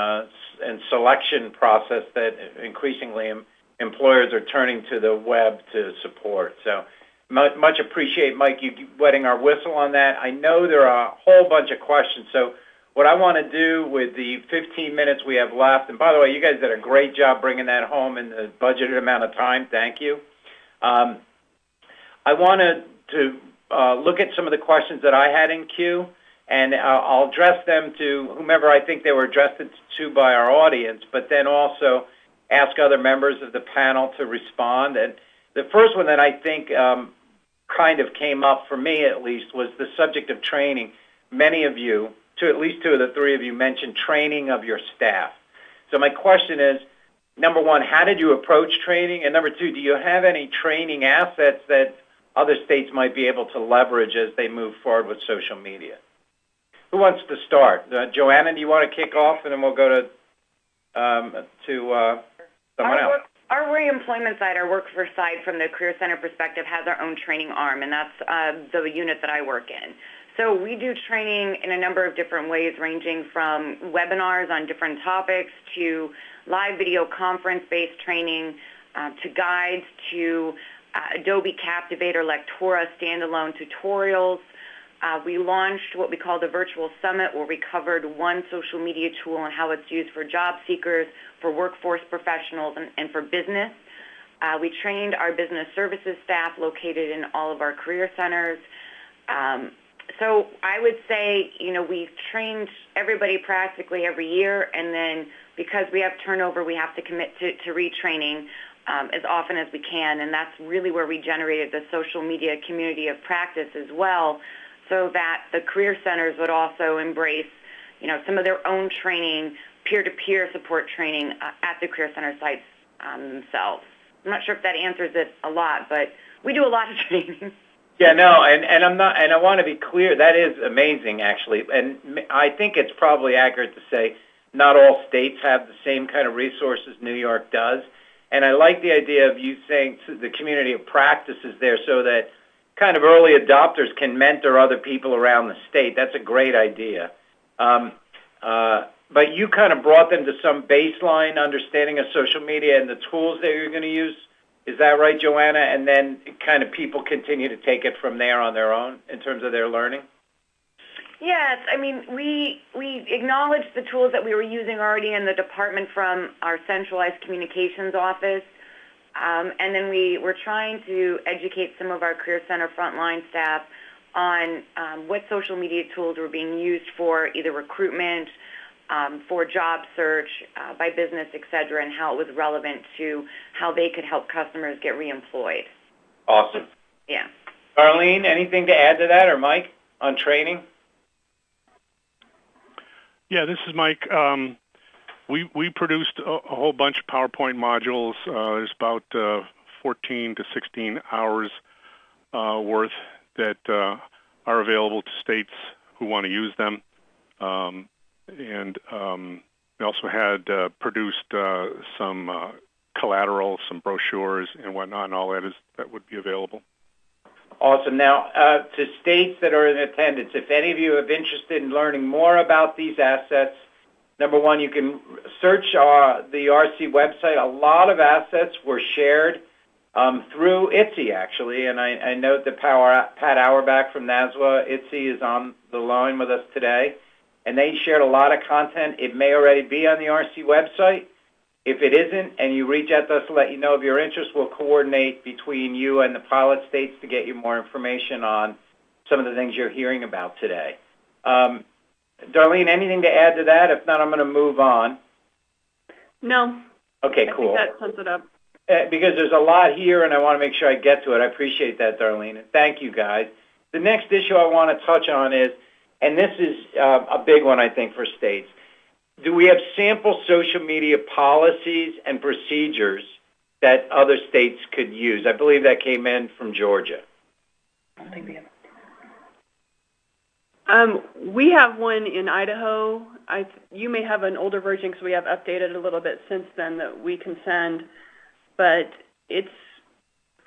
selection process that increasingly employers are turning to the web to support. So much appreciate, Mike, you wetting our whistle on that. I know there are a whole bunch of questions. So what I want to do with the 15 minutes we have left, and by the way, you guys did a great job bringing that home in the budgeted amount of time. Thank you. I wanted to look at some of the questions that I had in queue, and I'll address them to whomever I think they were addressed to by our audience, but then also ask other members of the panel to respond. And the first one that I think kind of came up, for me at least, was the subject of training. Many of you, at least two of the three of you, mentioned training of your staff. So my question is, number one, how did you approach training? And number two, do you have any training assets that other states might be able to leverage as they move forward with social media? Who wants to start? Joanna, do you want to kick off, and then we'll go to someone else?
Our reemployment side, our workforce side, from the Career Center perspective, has our own training arm, and that's the unit that I work in. So we do training in a number of different ways, ranging from webinars on different topics to live video conference-based training, to guides, to Adobe Captivate or Lectora standalone tutorials. We launched what we call the Virtual Summit, where we covered one social media tool and how it's used for job seekers, for workforce professionals, and for business. We trained our business services staff located in all of our career centers. So I would say, we've trained everybody practically every year, and then because we have turnover, we have to commit to retraining as often as we can, and that's really where we generated the social media community of practice as well, so that the career centers would also embrace, some of their own training, peer-to-peer support training at the career center sites themselves. I'm not sure if that answers it a lot, but we do a lot of training.
Yeah, no, and I'm not, and I want to be clear, that is amazing, actually, and I think it's probably accurate to say not all states have the same kind of resources New York does, and I like the idea of you saying the community of practice is there so that kind of early adopters can mentor other people around the state. That's a great idea. But you kind of brought them to some baseline understanding of social media and the tools that you're going to use. Is that right, Joanna? And then kind of people continue to take it from there on their own in terms of their learning?
Yes. I mean, we acknowledged the tools that we were using already in the department from our centralized communications office. And then we were trying to educate some of our Career Center frontline staff on what social media tools were being used for either recruitment, for job search, by business, et cetera, and how it was relevant to how they could help customers get reemployed.
Awesome.
Yeah.
Arlene, anything to add to that, or Mike, on training?
Yeah, this is Mike. We produced a whole bunch of PowerPoint modules. There's about 14 to 16 hours worth that are available to states who want to use them. And we also had produced some collateral, some brochures and whatnot, and all that would be available.
Awesome. Now, to states that are in attendance, if any of you are interested in learning more about these assets, number one, you can search the RC website. A lot of assets were shared through ITSE, actually, and I note that Pat Auerbach from NASWA, ITSE, is on the line with us today, and they shared a lot of content. It may already be on the RC website. If it isn't, and you reach out to us to let you know of your interest, we'll coordinate between you and the pilot states to get you more information on some of the things you're hearing about today. Darlene, anything to add to that? If not, I'm going to move on.
No.
Okay, cool.
I think that sums it up.
Because there's a lot here, and I want to make sure I get to it. I appreciate that, Darlene, and thank you, guys. The next issue I want to touch on is, and this is a big one, I think, for states, do we have sample social media policies and procedures that other states could use? I believe that came in from Georgia.
I don't think we have. We have one in Idaho. You may have an older version because we have updated a little bit since then that we can send, but it's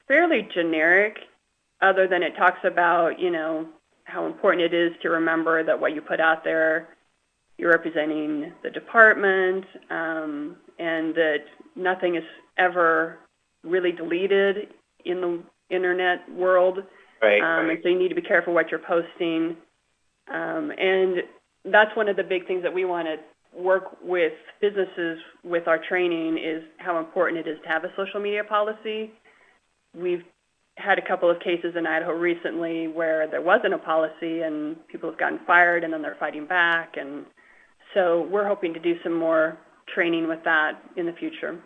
fairly generic other than it talks about, how important it is to remember that what you put out there, you're representing the department, and that nothing is ever really deleted in the internet world.
Right.
And so you need to be careful what you're posting. And that's one of the big things that we want to work with businesses with our training is how important it is to have a social media policy. We've had a couple of cases in Idaho recently where there wasn't a policy and people have gotten fired and then they're fighting back. And so we're hoping to do some more training with that in the future.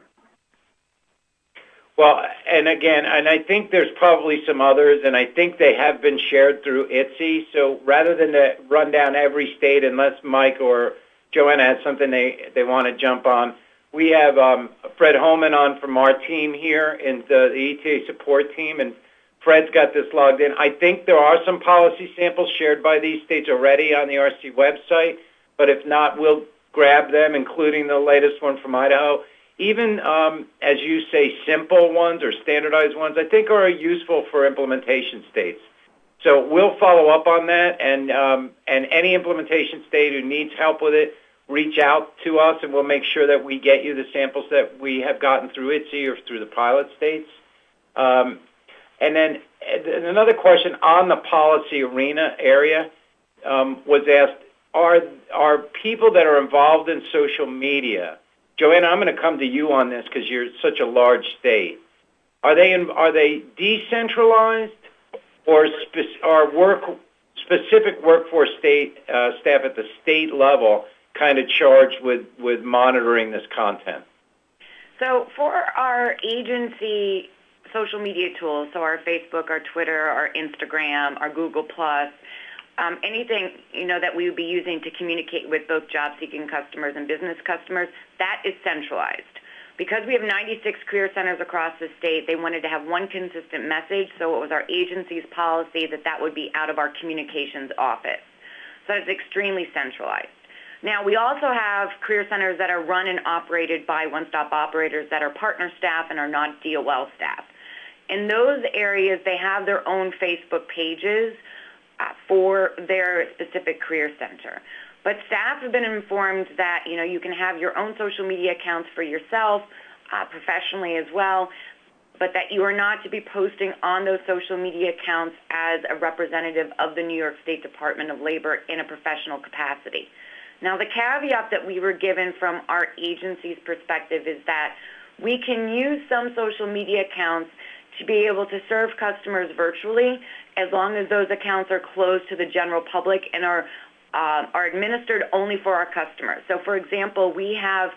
Well, and again, and I think there's probably some others, and I think they have been shared through ITSE. So rather than to run down every state, unless Mike or Joanna has something they want to jump on, we have Fred Holman on from our team here in the ETA support team, and Fred's got this logged in. I think there are some policy samples shared by these states already on the RC website, but if not, we'll grab them, including the latest one from Idaho. Even, as you say, simple ones or standardized ones, I think are useful for implementation states. So we'll follow up on that, and any implementation state who needs help with it, reach out to us, and we'll make sure that we get you the samples that we have gotten through ITSE or through the pilot states. And then another question on the policy arena area was asked, are people that are involved in social media, Joanna, I'm going to come to you on this because you're such a large state. Are they decentralized or specific workforce staff at the state level kind of charged with monitoring this content?
So for our agency social media tools, so our Facebook, our Twitter, our Instagram, our Google+, anything that we would be using to communicate with both job-seeking customers and business customers, that is centralized. Because we have 96 career centers across the state, they wanted to have one consistent message, so it was our agency's policy that would be out of our communications office. So it's extremely centralized. Now, we also have career centers that are run and operated by one-stop operators that are partner staff and are not DOL staff. In those areas, they have their own Facebook pages for their specific career center. But staff have been informed that, you can have your own social media accounts for yourself, professionally as well, but that you are not to be posting on those social media accounts as a representative of the New York State Department of Labor in a professional capacity. Now, the caveat that we were given from our agency's perspective is that we can use some social media accounts to be able to serve customers virtually as long as those accounts are closed to the general public and are administered only for our customers. So, for example, we have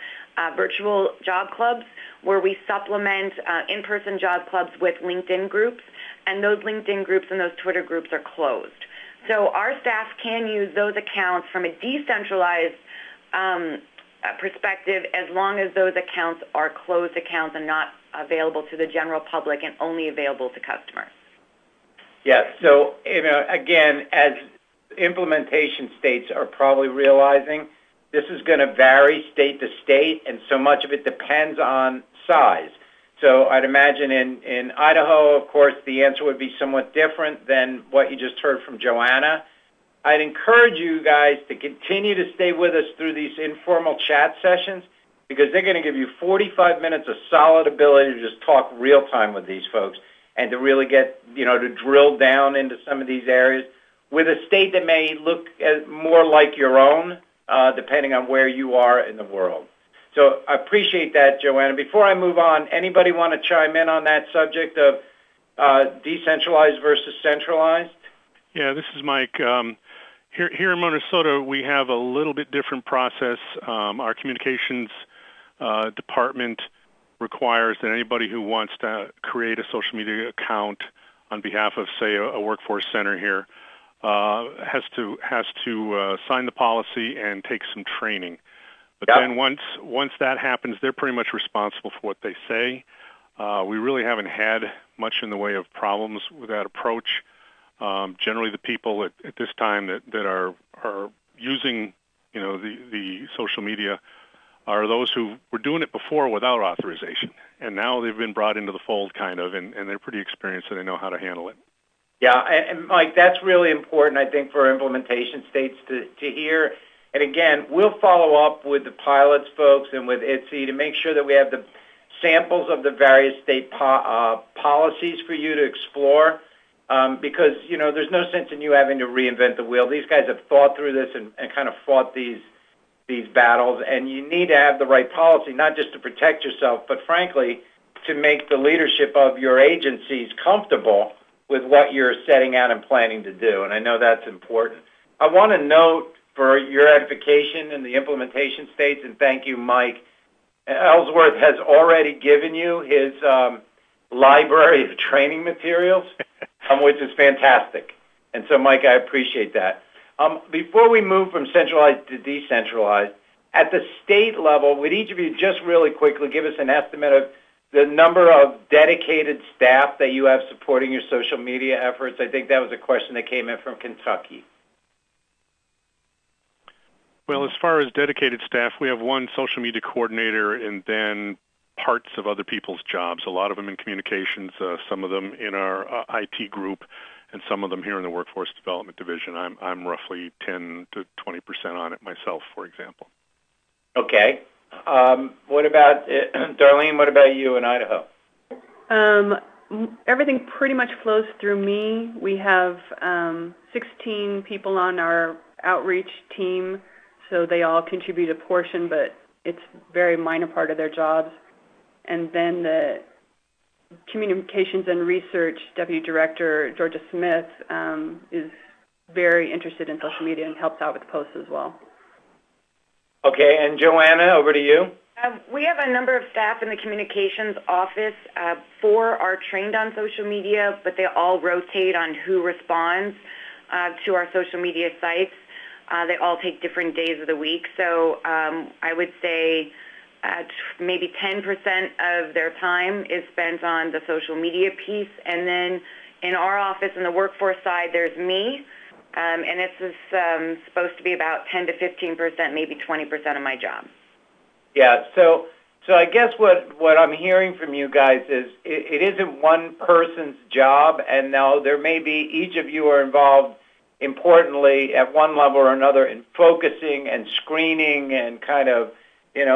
virtual job clubs where we supplement in-person job clubs with LinkedIn groups, and those LinkedIn groups and those Twitter groups are closed. So our staff can use those accounts from a decentralized perspective as long as those accounts are closed accounts and not available to the general public and only available to customers.
Yeah, so, again, as implementation states are probably realizing, this is going to vary state to state, and so much of it depends on size. So I'd imagine in Idaho, of course, the answer would be somewhat different than what you just heard from Joanna. I'd encourage you guys to continue to stay with us through these informal chat sessions because they're going to give you 45 minutes of solid ability to just talk real time with these folks and to really get, to drill down into some of these areas with a state that may look more like your own, depending on where you are in the world. So I appreciate that, Joanna. Before I move on, anybody want to chime in on that subject of decentralized versus centralized?
Yeah, this is Mike. Here in Minnesota, we have a little bit different process. Our communications department requires that anybody who wants to create a social media account on behalf of, say, a workforce center here has to sign the policy and take some training. But then once that happens, they're pretty much responsible for what they say. We really haven't had much in the way of problems with that approach. Generally, the people at this time that are using, the social media are those who were doing it before without authorization, and now they've been brought into the fold, kind of, and they're pretty experienced, so they know how to handle it.
Yeah, and Mike, that's really important, I think, for implementation states to hear. And again, we'll follow up with the pilots folks and with ITSE to make sure that we have the samples of the various state policies for you to explore. Because, there's no sense in you having to reinvent the wheel. These guys have thought through this and kind of fought these battles, and you need to have the right policy, not just to protect yourself, but frankly, to make the leadership of your agencies comfortable with what you're setting out and planning to do, and I know that's important. I want to note for your edification in the implementation states, and thank you, Mike, Ellsworth has already given you his library of training materials, which is fantastic. And so, Mike, I appreciate that. Before we move from centralized to decentralized, at the state level, would each of you just really quickly give us an estimate of the number of dedicated staff that you have supporting your social media efforts? I think that was a question that came in from Kentucky.
Well, as far as dedicated staff, we have one social media coordinator and then parts of other people's jobs, a lot of them in communications, some of them in our IT group, and some of them here in the Workforce Development Division. I'm roughly 10 to 20% on it myself, for example.
Okay. What about, Darlene, what about you in Idaho?
Everything pretty much flows through me. We have 16 people on our outreach team, so they all contribute a portion, but it's a very minor part of their jobs. And then the Communications and Research Deputy Director, Georgia Smith, is very interested in social media and helps out with posts as well.
Okay, and Joanna, over to you.
We have a number of staff in the communications office. 4 are trained on social media, but they all rotate on who responds to our social media sites. They all take different days of the week. So I would say maybe 10% of their time is spent on the social media piece. And then in our office, in the workforce side, there's me. And it's supposed to be about 10 to 15%, maybe 20% of my job.
Yeah, so I guess what I'm hearing from you guys is it isn't one person's job, and now there may be, each of you are involved importantly at one level or another in focusing and screening and kind of,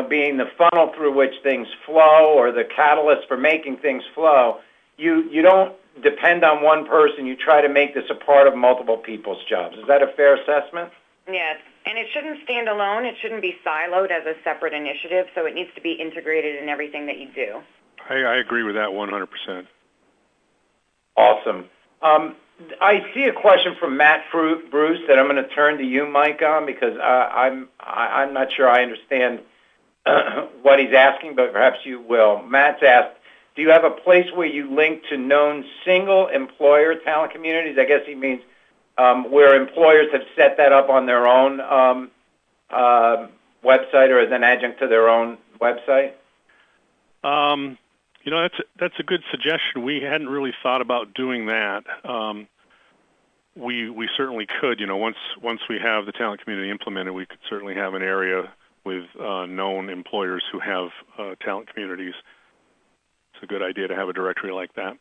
being the funnel through which things flow or the catalyst for making things flow. You don't depend on one person. You try to make this a part of multiple people's jobs. Is that a fair assessment?
Yes, and it shouldn't stand alone. It shouldn't be siloed as a separate initiative, so it needs to be integrated in everything that you do. I
agree with that 100%.
Awesome. I see a question from Matt Bruce that I'm going to turn to you, Mike, on because I'm not sure I understand what he's asking, but perhaps you will. Matt's asked, do you have a place where you link to known single employer talent communities? I guess he means where employers have set that up on their own website or as an adjunct to their own website?
That's a good suggestion. We hadn't really thought about doing that. We certainly could. Once we have the talent community implemented, we could certainly have an area with known employers who have talent communities. It's a good idea to have a directory like that.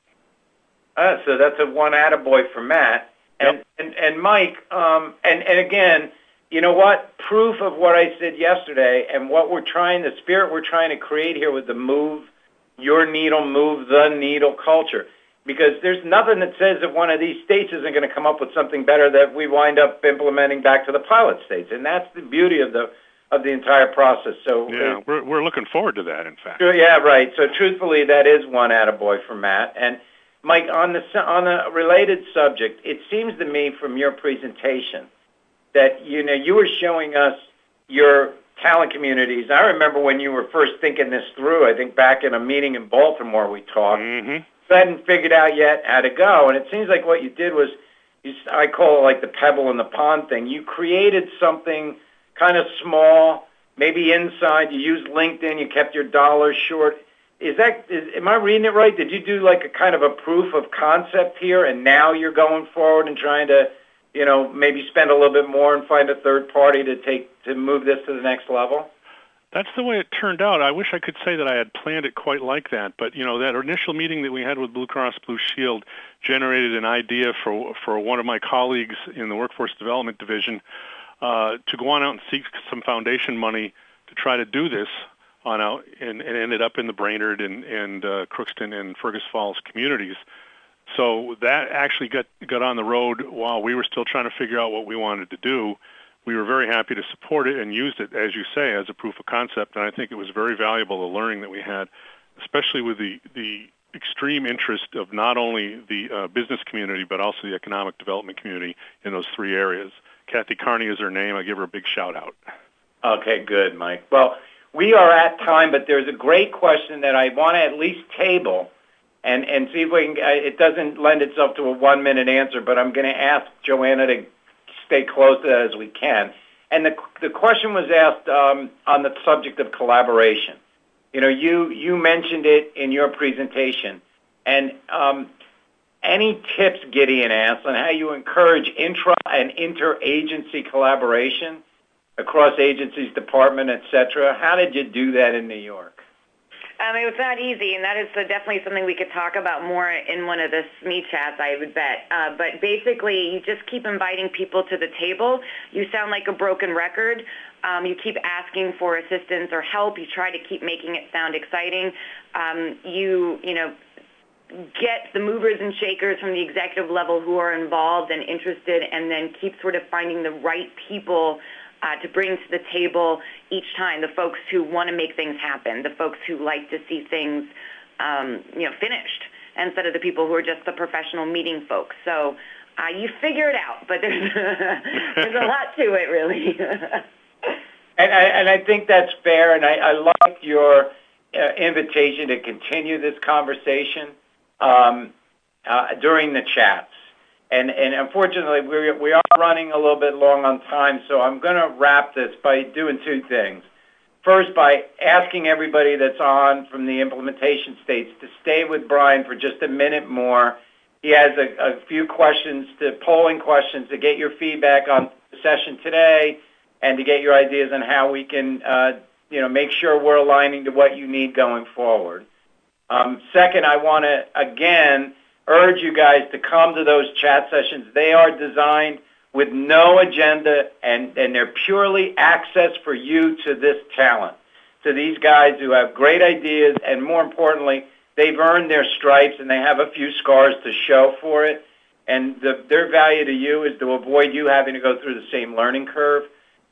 So that's a one attaboy for Matt.
Yep.
And Mike, and again, you know what? Proof of what I said yesterday and what the spirit we're trying to create here with the move your needle, move the needle culture. Because there's nothing that says that one of these states isn't going to come up with something better that we wind up implementing back to the pilot states. And that's the beauty of the of the entire process. So
yeah, we're looking forward to that, in fact.
yeah, right. So truthfully, that is one attaboy for Matt. And Mike, on a related subject, it seems to me from your presentation that you were showing us your talent communities. I remember when you were first thinking this through. I think back in a meeting in Baltimore we talked.
Mm-hmm.
You hadn't figured out yet how to go, and it seems like what you did was, I call it like the pebble in the pond thing. You created something kind of small, maybe inside. You used LinkedIn. You kept your dollars short. Am I reading it right? Did you do like a kind of a proof of concept here, and now you're going forward and trying to, maybe spend a little bit more and find a third party to move this to the next level?
That's the way it turned out. I wish I could say that I had planned it quite like that, but that initial meeting that we had with Blue Cross Blue Shield generated an idea for one of my colleagues in the Workforce Development Division to go on out and seek some foundation money to try to do this on out, and it ended up in the Brainerd and Crookston and Fergus Falls communities. So that actually got on the road while we were still trying to figure out what we wanted to do. We were very happy to support it and used it, as you say, as a proof of concept, and I think it was very valuable, the learning that we had, especially with the extreme interest of not only the business community, but also the economic development community in those three areas. Kathy Carney is her name. I give her a big shout-out.
Okay, good, Mike. Well, we are at time, but there's a great question that I want to at least table and see if we can, it doesn't lend itself to a 1-minute answer, but I'm going to ask Joanna to stay close to that as we can. And the question was asked on the subject of collaboration. You mentioned it in your presentation. And any tips, Gideon asked, on how you encourage intra- and interagency collaboration across agencies, department, et cetera? How did you do that in New York?
It was not easy, and that is definitely something we could talk about more in one of the SME chats, I would bet. But basically, you just keep inviting people to the table. You sound like a broken record. You keep asking for assistance or help. You try to keep making it sound exciting. You get the movers and shakers from the executive level who are involved and interested, and then keep sort of finding the right people to bring to the table each time, the folks who want to make things happen, the folks who like to see things, finished, instead of the people who are just the professional meeting folks. So you figure it out, but there's a lot to it, really.
And I think that's fair, and I like your invitation to continue this conversation during the chats. And unfortunately, we are running a little bit long on time, so I'm going to wrap this by doing two things. First, by asking everybody that's on from the implementation states to stay with Brian for just a minute more. He has a few polling questions to get your feedback on the session today and to get your ideas on how we can, make sure we're aligning to what you need going forward. Second, I want to, again, urge you guys to come to those chat sessions. They are designed with no agenda, and they're purely access for you to this talent, to these guys who have great ideas, and more importantly, they've earned their stripes and they have a few scars to show for it. And their value to you is to avoid you having to go through the same learning curve.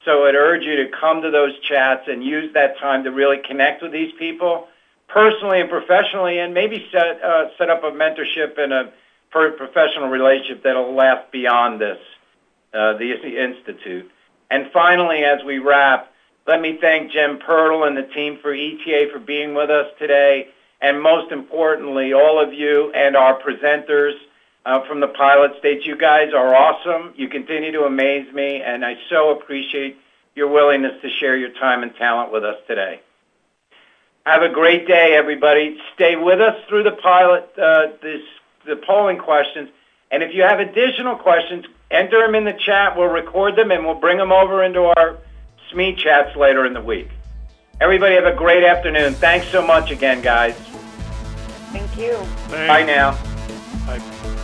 So I'd urge you to come to those chats and use that time to really connect with these people, personally and professionally, and maybe set up a mentorship and a professional relationship that'll last beyond this, the Institute. And finally, as we wrap, let me thank Jen Pirtle and the team for ETA for being with us today, and most importantly, all of you and our presenters from the pilot states. You guys are awesome. You continue to amaze me, and I so appreciate your willingness to share your time and talent with us today. Have a great day, everybody. Stay with us through the pilot, the polling questions. And if you have additional questions, enter them in the chat. We'll record them, and we'll bring them over into our SME chats later in the week. Everybody have a great afternoon. Thanks so much again, guys.
Thank you.
Thanks.
Bye now.
Bye.